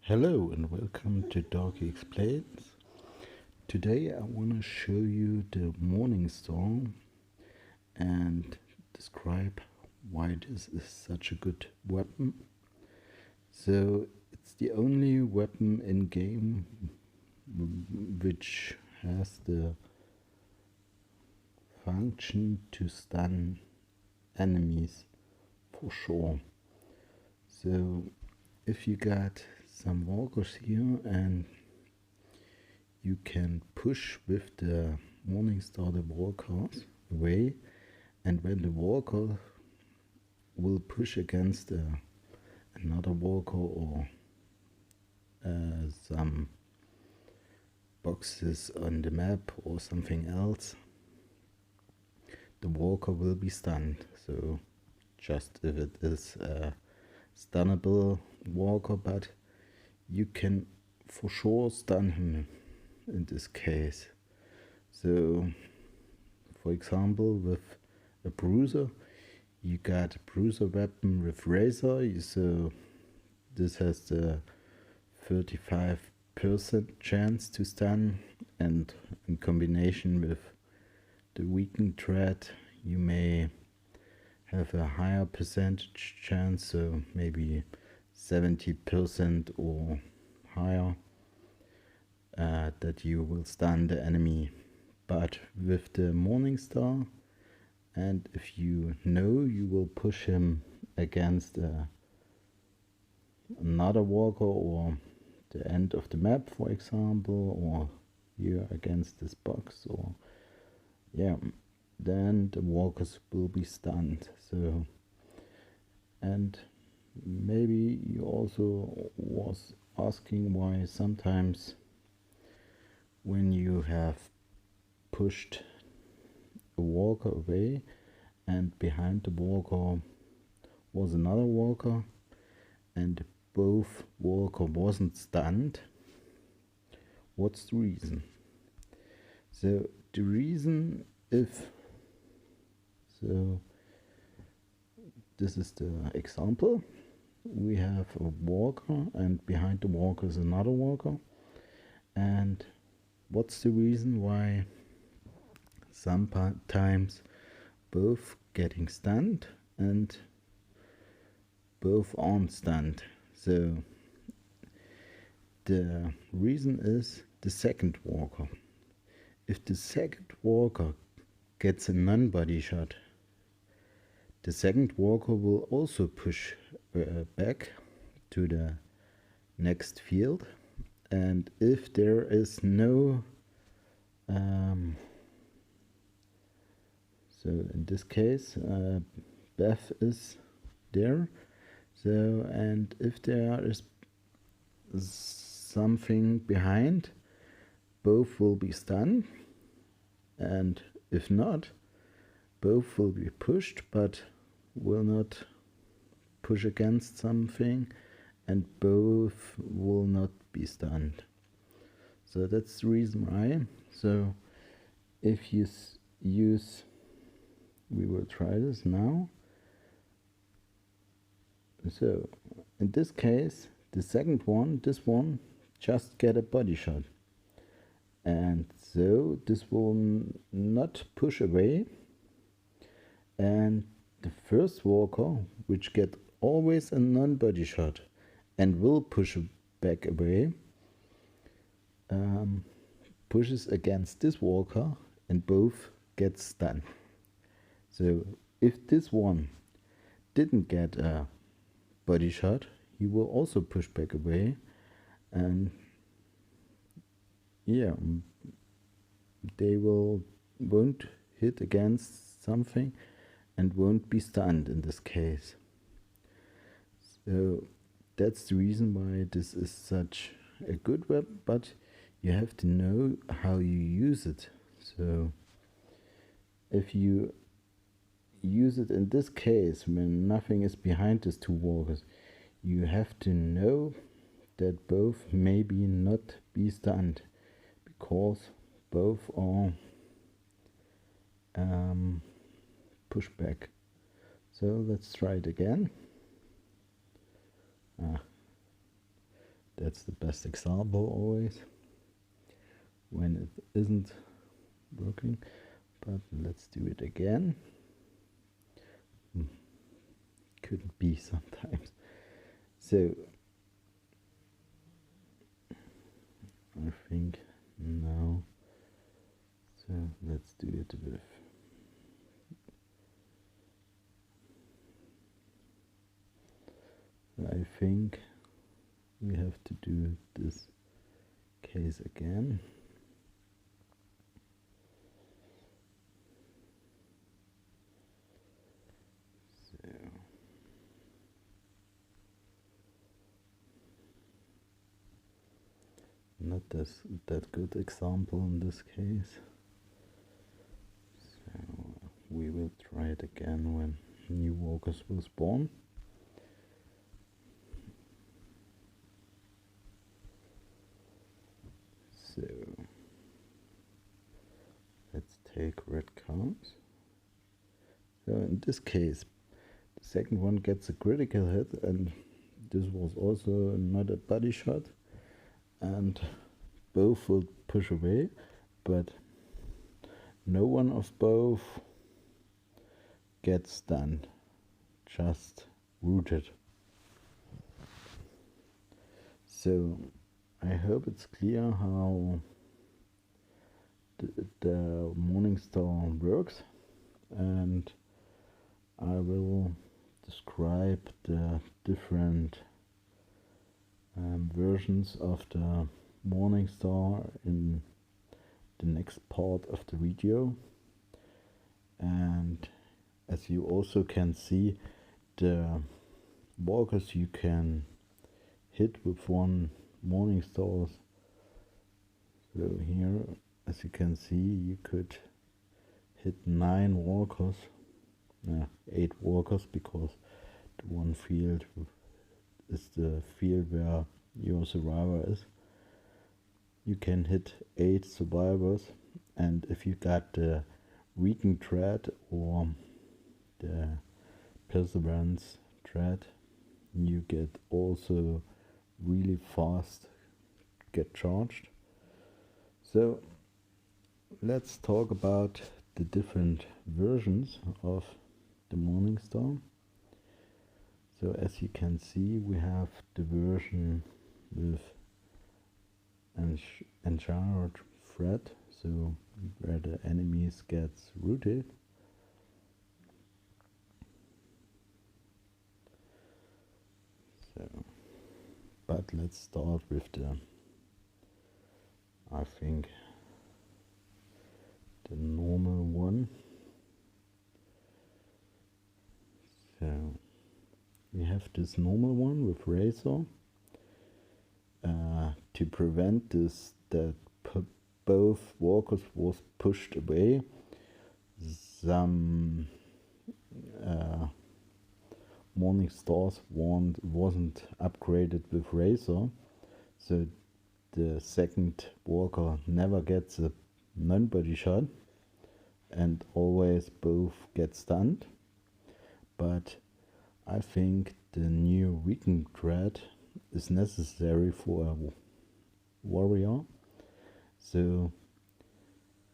Hello and welcome to Darki Explains. Today I want to show you the Morningstar and describe why this is such a good weapon. So it's the only weapon in game which has the function to stun enemies for sure. So if you got some walkers here and you can push with the Morningstar the walkers away, and when the walker will push against another walker or some boxes on the map or something else, the walker will be stunned. So just if it is a stunnable walker, but you can for sure stun him in this case. So for example, with a bruiser, you got a bruiser weapon with razor, so this has the 35% chance to stun, and in combination with the weakened threat you may have a higher percentage chance, so maybe 70% or higher, that you will stun the enemy. But with the Morningstar, and if you know you will push him against another walker or the end of the map, for example, or here against this box, or then the walkers will be stunned. So, and maybe you also was asking why sometimes when you have pushed a walker away and behind the walker was another walker and both walker wasn't stunned, what's the reason? So the reason, if so, this is the example. We have a walker and behind the walker is another walker, and what's the reason why sometimes both getting stunned and both aren't stunned? So the reason is the second walker. If the second walker gets a non-body shot, the second walker will also push back to the next field, and if there is no so in this case Beth is there, so and if there is something behind, both will be stunned, and if not, both will be pushed but will not push against something, and both will not be stunned. So that's the reason why. So if you use, we will try this now. So in this case, the second one, this one, just get a body shot, and so this will not push away, and the first walker, which get always a non-body shot and will push back away, pushes against this walker and both get stunned. So if this one didn't get a body shot, he will also push back away, and they won't hit against something and won't be stunned in this case. So that's the reason why this is such a good weapon, but you have to know how you use it. So if you use it in this case when nothing is behind these two walkers, you have to know that both maybe not be stunned, because both are pushback. So let's try it again. That's the best example always when it isn't working. But let's do it again. Couldn't be sometimes. So I think now, so let's do it with I think we have to do this case again. So not that good example in this case. So we will try it again when new walkers will spawn. So let's take red cards. So in this case, the second one gets a critical hit, and this was also not a body shot, and both will push away, but no one of both gets stunned, just rooted. So I hope it's clear how the Morningstar works, and I will describe the different versions of the Morningstar in the next part of the video. And as you also can see, the walkers you can hit with one Morningstar. So here, as you can see, you could hit 9 walkers, 8 walkers, because the one field is the field where your survivor is. You can hit 8 survivors, and if you got the weakened thread or the perseverance thread, you get also really fast get charged. So let's talk about the different versions of the Morningstar. So as you can see, we have the version with enchanted thread, so where the enemies gets rooted. So, but let's start with the, I think, the normal one. So we have this normal one with razor. To prevent this, that both walkers was pushed away, some Morningstars wasn't upgraded with razor, so the second walker never gets a non-body shot and always both get stunned. But I think the new weakened thread is necessary for a warrior, so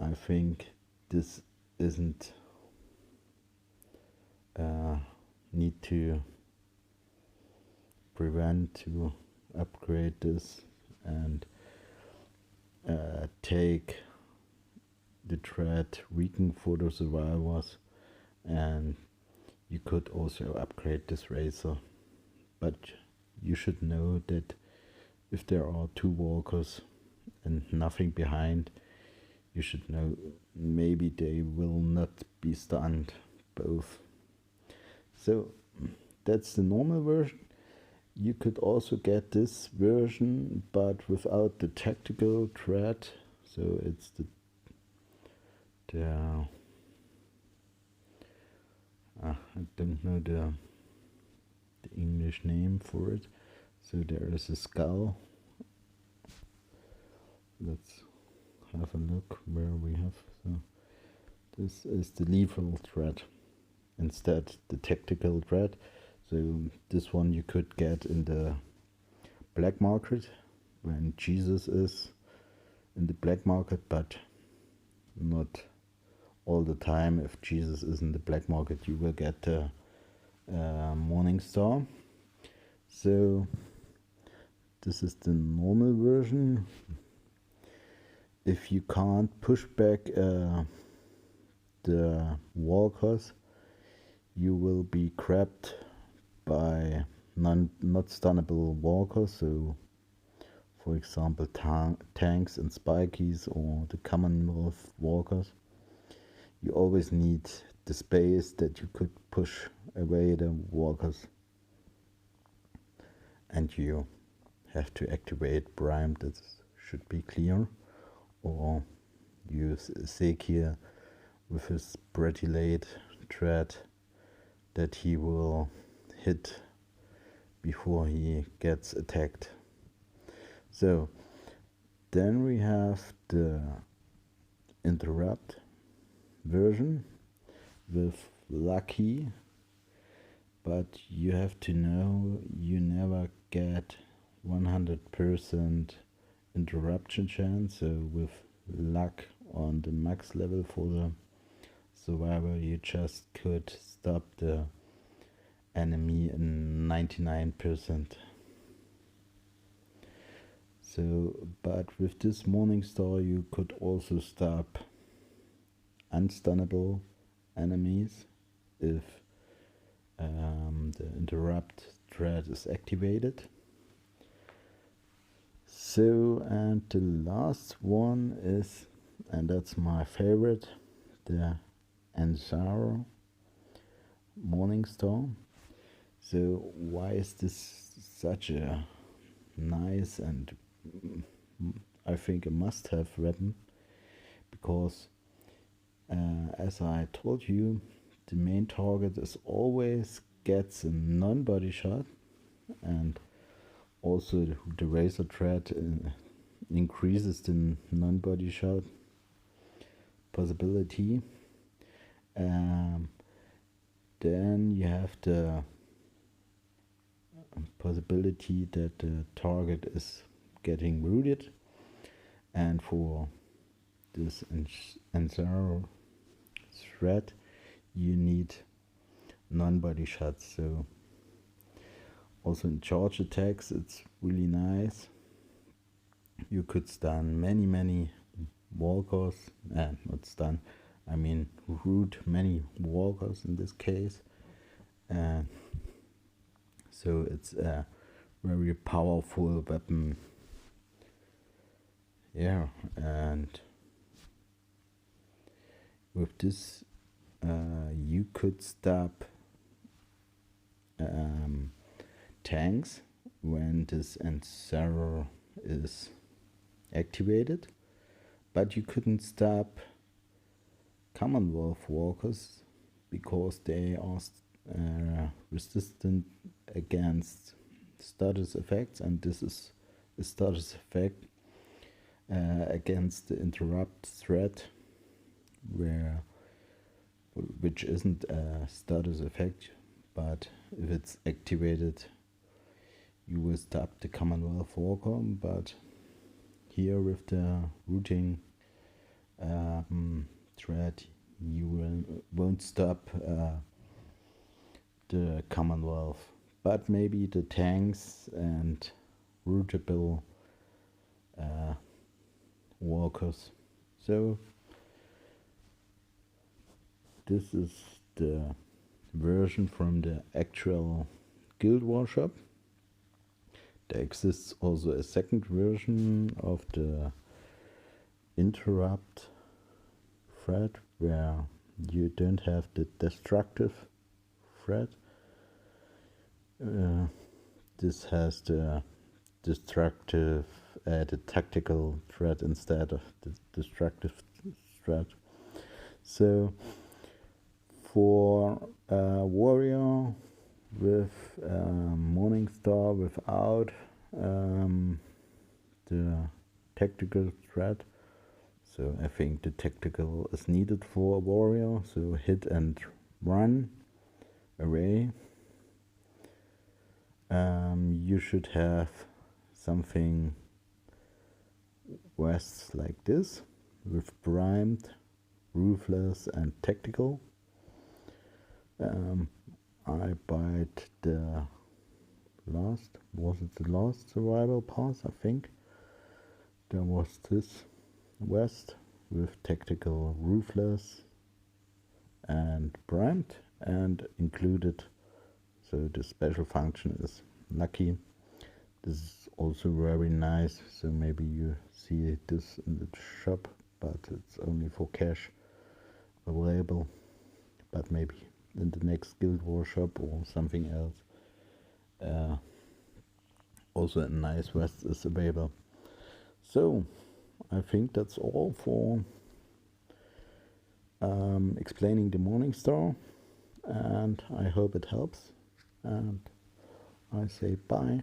I think this isn't need to prevent to upgrade this and take the thread weakened for the survivors, and you could also upgrade this razor. But you should know that if there are 2 walkers and nothing behind, you should know maybe they will not be stunned both. So that's the normal version. You could also get this version but without the tactical thread, so it's I don't know the English name for it. So there is a skull. Let's have a look where we have. So this is the lethal thread instead the tactical thread. So this one you could get in the black market when Jesus is in the black market, but not all the time. If Jesus is in the black market, you will get the Morningstar. So this is the normal version. If you can't push back the walkers, you will be grabbed by not stunnable walkers. So for example tanks and spikies or the Commonwealth walkers. You always need the space that you could push away the walkers, and you have to activate Prime. That should be clear, or use Sekir with his pretty late threat that he will hit before he gets attacked. So then we have the interrupt version with lucky, but you have to know you never get 100% interruption chance. So with luck on the max level for the survivor, you just could stop the enemy in 99%. So, but with this Morningstar you could also stop unstunnable enemies if the interrupt threat is activated. So, and the last one is, and that's my favorite, the Ansaro Morningstar. So why is this such a nice and I think a must-have weapon? Because as I told you, the main target is always gets a non-body shot, and also the razor threat increases the non-body shot possibility. Then you have the possibility that the target is getting wounded, and for this Ansaro threat you need non-body shots. So also in charge attacks it's really nice. You could stun many walkers, not stun, I mean root many walkers in this case, and so it's a very powerful weapon. Yeah, and with this you could stop tanks when this Ansaro is activated, but you couldn't stop Commonwealth walkers because they are resistant against status effects, and this is a status effect against the interrupt threat, which isn't a status effect, but if it's activated you will stop the Commonwealth walker. But here with the routing threat you won't stop the Commonwealth, but maybe the tanks and routable walkers. So this is the version from the actual Guild Wars shop. There exists also a second version of the interrupt threat where you don't have the destructive threat. This has the destructive, the tactical threat instead of the destructive threat. So for a warrior with Morningstar without the tactical threat, so I think the tactical is needed for a warrior, so hit and run away. You should have something vests like this with primed, roofless and tactical. I bought the was it the last survival pass? I think there was this vest with tactical, roofless and primed, and included, so the special function is lucky. This is also very nice, so maybe you see this in the shop, but it's only for cash available. But maybe in the next Guild Wars shop or something else, also a nice vest is available. So I think that's all for explaining the Morningstar, and I hope it helps, and I say bye.